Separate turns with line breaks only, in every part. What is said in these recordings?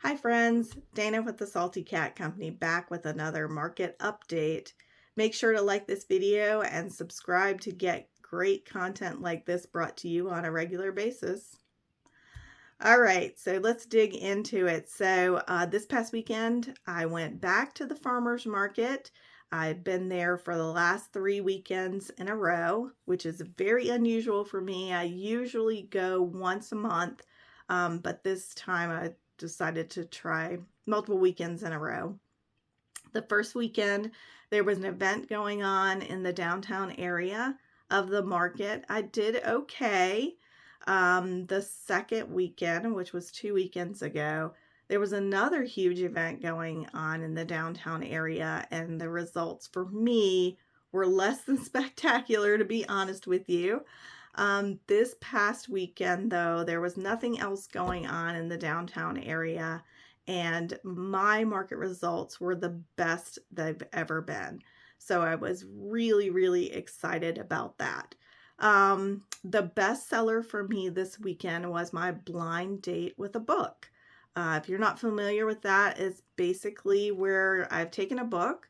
Hi friends, Dana with the Salty Cat Company back with another market update. Make sure to like this video and subscribe to get great content like this brought to you on a regular basis. All right, so let's dig into it. So this past weekend, I went back to the farmer's market. I've been there for the last 3 weekends in a row, which is very unusual for me. I usually go once a month, but this time I decided to try multiple weekends in a row. The first weekend, there was an event going on in the downtown area of the market. I did okay. The second weekend, which was 2 weekends ago, there was another huge event going on in the downtown area, and the results for me were less than spectacular, to be honest with you. This past weekend, though, there was nothing else going on in the downtown area, and my market results were the best they've ever been. So I was really, really excited about that. The best seller for me this weekend was my blind date with a book. If you're not familiar with that, it's basically where I've taken a book,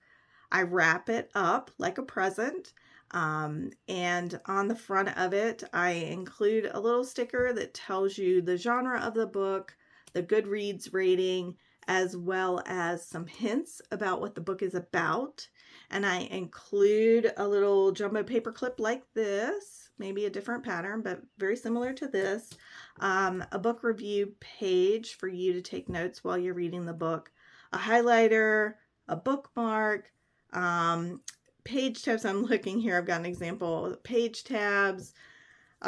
I wrap it up like a present, and on the front of it, I include a little sticker that tells you the genre of the book, the Goodreads rating, as well as some hints about what the book is about. And I include a little jumbo paper clip like this, maybe a different pattern, but very similar to this, a book review page for you to take notes while you're reading the book, a highlighter, a bookmark, page tabs. I'm looking here, I've got an example, page tabs,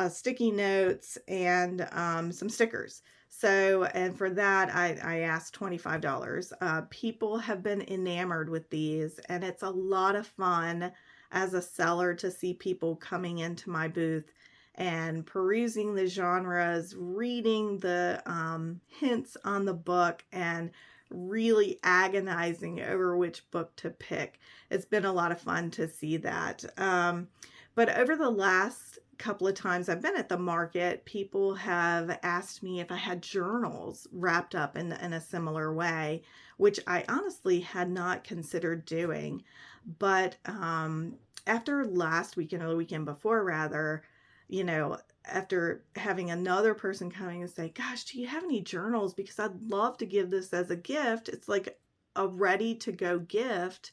sticky notes, and some stickers. So, and for that, I asked $25. People have been enamored with these, and it's a lot of fun as a seller to see people coming into my booth and perusing the genres, reading the hints on the book, and really agonizing over which book to pick. It's been a lot of fun to see that. But over the last couple of times I've been at the market, people have asked me if I had journals wrapped up in a similar way, which I honestly had not considered doing. But after last weekend, or the weekend before rather, after having another person coming and say, gosh, do you have any journals? Because I'd love to give this as a gift. It's like a ready to go gift,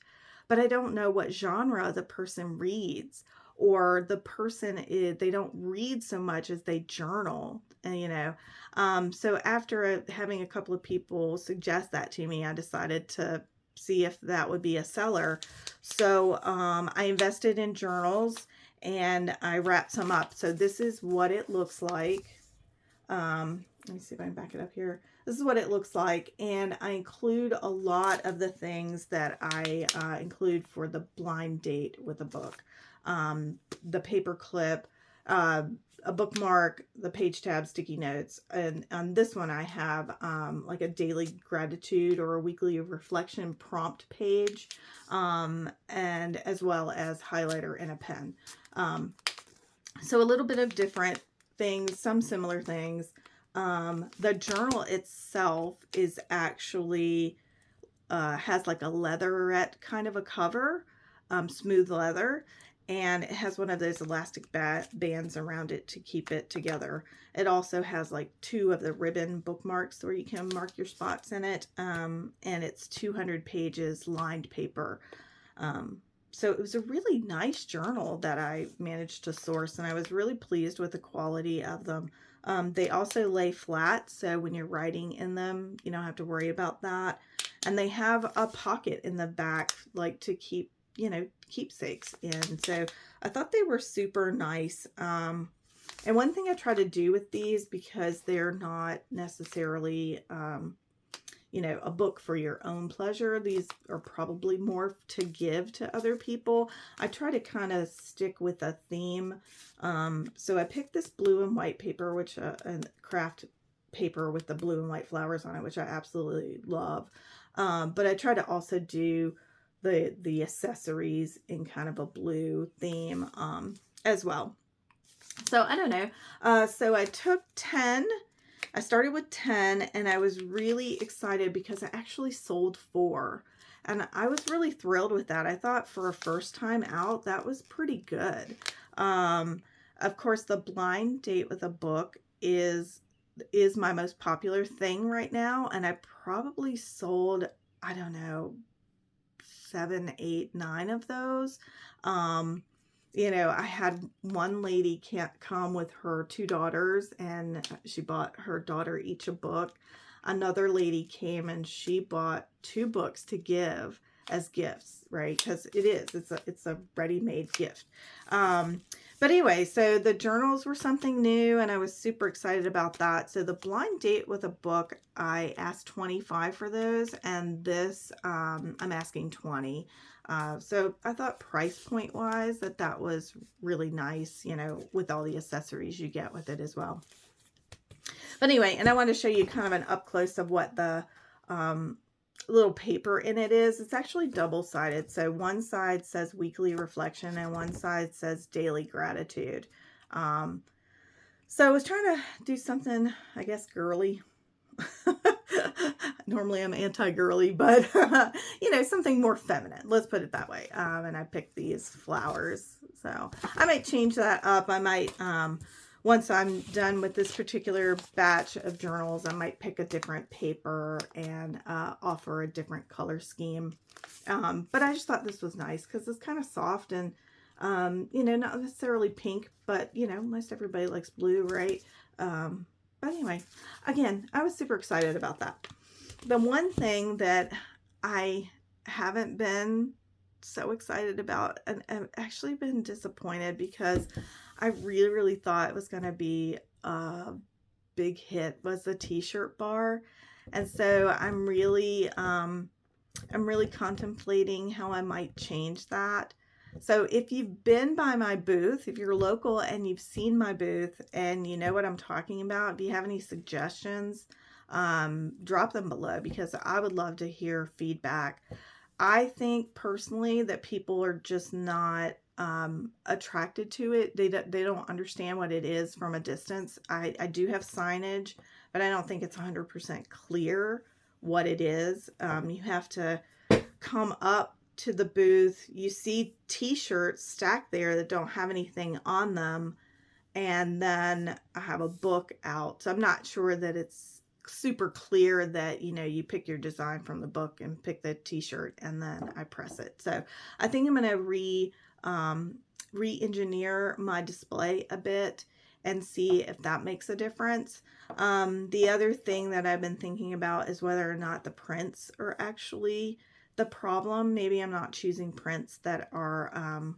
but I don't know what genre the person reads, or the person is, they don't read so much as they journal. And so after having a couple of people suggest that to me, I decided to see if that would be a seller. So I invested in journals and I wrapped some up. So this is what it looks like. Let me see if I can back it up here. This is what it looks like, and I include a lot of the things that I include for the blind date with a book. The paper clip, a bookmark, the page tab, sticky notes, and on this one I have like a daily gratitude or a weekly reflection prompt page, and as well as highlighter and a pen. So a little bit of different things, some similar things. The journal itself is actually has like a leatherette kind of a cover, smooth leather, and it has one of those elastic bands around it to keep it together. It also has like 2 of the ribbon bookmarks where you can mark your spots in it, and it's 200 pages lined paper. So it was a really nice journal that I managed to source, and I was really pleased with the quality of them. They also lay flat, so when you're writing in them, you don't have to worry about that. And they have a pocket in the back, like to keep, keepsakes in. So I thought they were super nice. And one thing I try to do with these, because they're not necessarily a book for your own pleasure. These are probably more to give to other people. I try to kind of stick with a theme. So I picked this blue and white paper, which and craft paper with the blue and white flowers on it, which I absolutely love. But I try to also do the accessories in kind of a blue theme as well. So I don't know. So I took 10 I started with 10 and I was really excited because I actually sold 4. And I was really thrilled with that. I thought for a first time out, that was pretty good. Of course, the blind date with a book is my most popular thing right now. And I probably sold, I don't know, 7, 8, 9 of those. I had one lady can't come with her 2 daughters, and she bought her daughter each a book. Another lady came and she bought 2 books to give as gifts, right? Because it's a ready-made gift. But anyway, so the journals were something new, and I was super excited about that. So the blind date with a book, I asked 25 for those, and this I'm asking 20. So I thought price point wise that was really nice, with all the accessories you get with it as well. But anyway, and I want to show you kind of an up close of what the little paper in it is. It's actually double-sided. So one side says weekly reflection and one side says daily gratitude. So I was trying to do something, I guess, girly. Normally I'm anti-girly, but something more feminine. Let's put it that way. And I picked these flowers. So I might change that up. I might, once I'm done with this particular batch of journals, I might pick a different paper and offer a different color scheme. But I just thought this was nice because it's kind of soft and, not necessarily pink, but, most everybody likes blue, right? But anyway, again, I was super excited about that. The one thing that I haven't been so excited about, and I've actually been disappointed because I really, really thought it was going to be a big hit, was the t-shirt bar. And so I'm really contemplating how I might change that. So if you've been by my booth, if you're local and you've seen my booth and you know what I'm talking about, if you have any suggestions, drop them below because I would love to hear feedback. I think personally that people are just not attracted to it. They don't understand what it is from a distance. I do have signage, but I don't think it's 100% clear what it is. You have to come up to the booth. You see t-shirts stacked there that don't have anything on them, and then I have a book out. So I'm not sure that it's super clear that you pick your design from the book and pick the t-shirt and then I press it. So I think I'm going to re-engineer my display a bit and see if that makes a difference. The other thing that I've been thinking about is whether or not the prints are actually the problem. Maybe I'm not choosing prints that are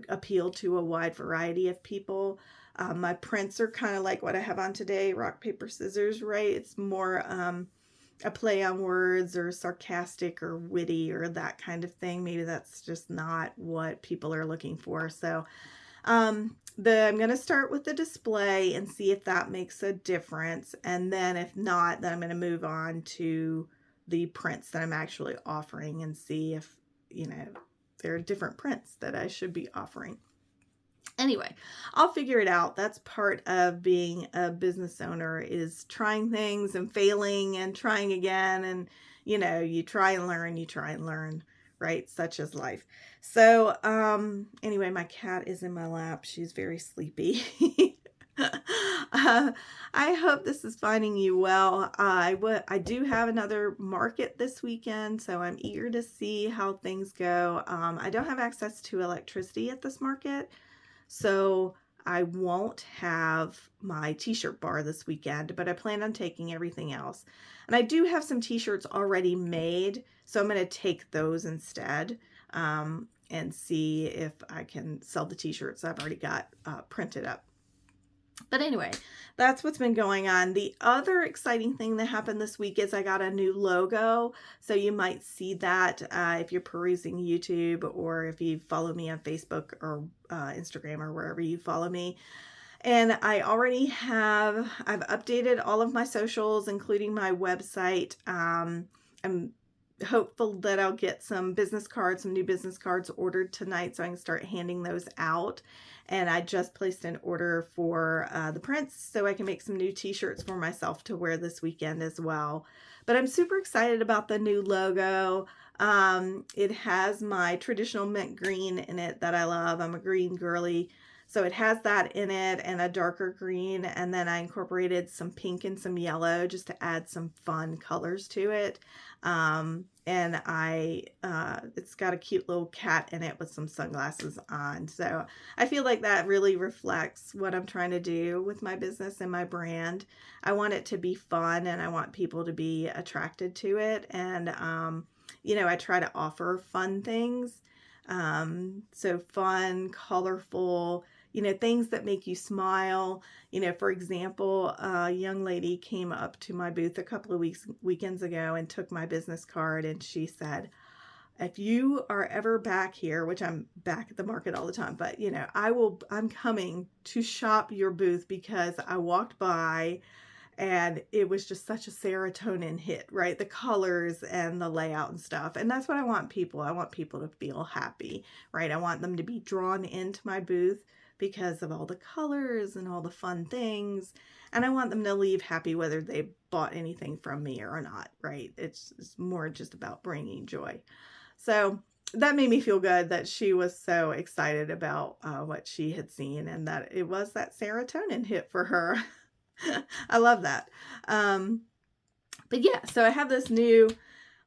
appeal to a wide variety of people. My prints are kind of like what I have on today, rock, paper, scissors, right? It's more a play on words or sarcastic or witty or that kind of thing. Maybe that's just not what people are looking for. So I'm going to start with the display and see if that makes a difference. And then if not, then I'm going to move on to the prints that I'm actually offering and see if, there are different prints that I should be offering. Anyway, I'll figure it out. That's part of being a business owner, is trying things and failing and trying again. And, you try and learn, right? Such is life. So, anyway, my cat is in my lap. She's very sleepy. I hope this is finding you well. I do have another market this weekend, so I'm eager to see how things go. I don't have access to electricity at this market, so I won't have my t-shirt bar this weekend, but I plan on taking everything else. And I do have some t-shirts already made, so I'm going to take those instead and see if I can sell the t-shirts I've already got printed up. But anyway, that's what's been going on. The other exciting thing that happened this week is I got a new logo. So you might see that if you're perusing YouTube or if you follow me on Facebook or Instagram or wherever you follow me. And I've updated all of my socials, including my website. I'm hopeful that I'll get some business cards, some new business cards ordered tonight so I can start handing those out. And I just placed an order for the prints so I can make some new t-shirts for myself to wear this weekend as well. But I'm super excited about the new logo. It has my traditional mint green in it that I love. I'm a green girly. So it has that in it and a darker green. And then I incorporated some pink and some yellow just to add some fun colors to it. And it's got a cute little cat in it with some sunglasses on. So I feel like that really reflects what I'm trying to do with my business and my brand. I want it to be fun and I want people to be attracted to it. And, I try to offer fun things. So fun, colorful, things that make you smile. For example, a young lady came up to my booth a couple of weekends ago and took my business card, and she said, if you are ever back here, which I'm back at the market all the time, but I'm coming to shop your booth because I walked by and it was just such a serotonin hit, right? The colors and the layout and stuff. And that's what I want people. I want people to feel happy, right? I want them to be drawn into my booth because of all the colors and all the fun things. And I want them to leave happy whether they bought anything from me or not, right? It's more just about bringing joy. So that made me feel good that she was so excited about what she had seen and that it was that serotonin hit for her. I love that. But yeah, so I have this new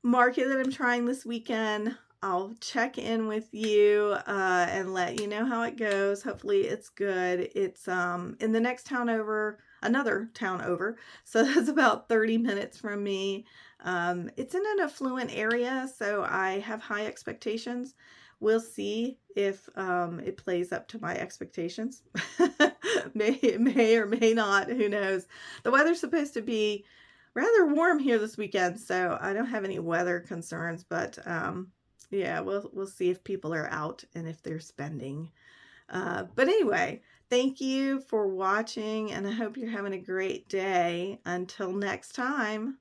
market that I'm trying this weekend. I'll check in with you and let you know how it goes. Hopefully it's good. It's in the next town over, another town over. So that's about 30 minutes from me. It's in an affluent area, so I have high expectations. We'll see if it plays up to my expectations. It may or may not. Who knows? The weather's supposed to be rather warm here this weekend, so I don't have any weather concerns. But yeah, we'll see if people are out and if they're spending. But anyway, thank you for watching, and I hope you're having a great day. Until next time.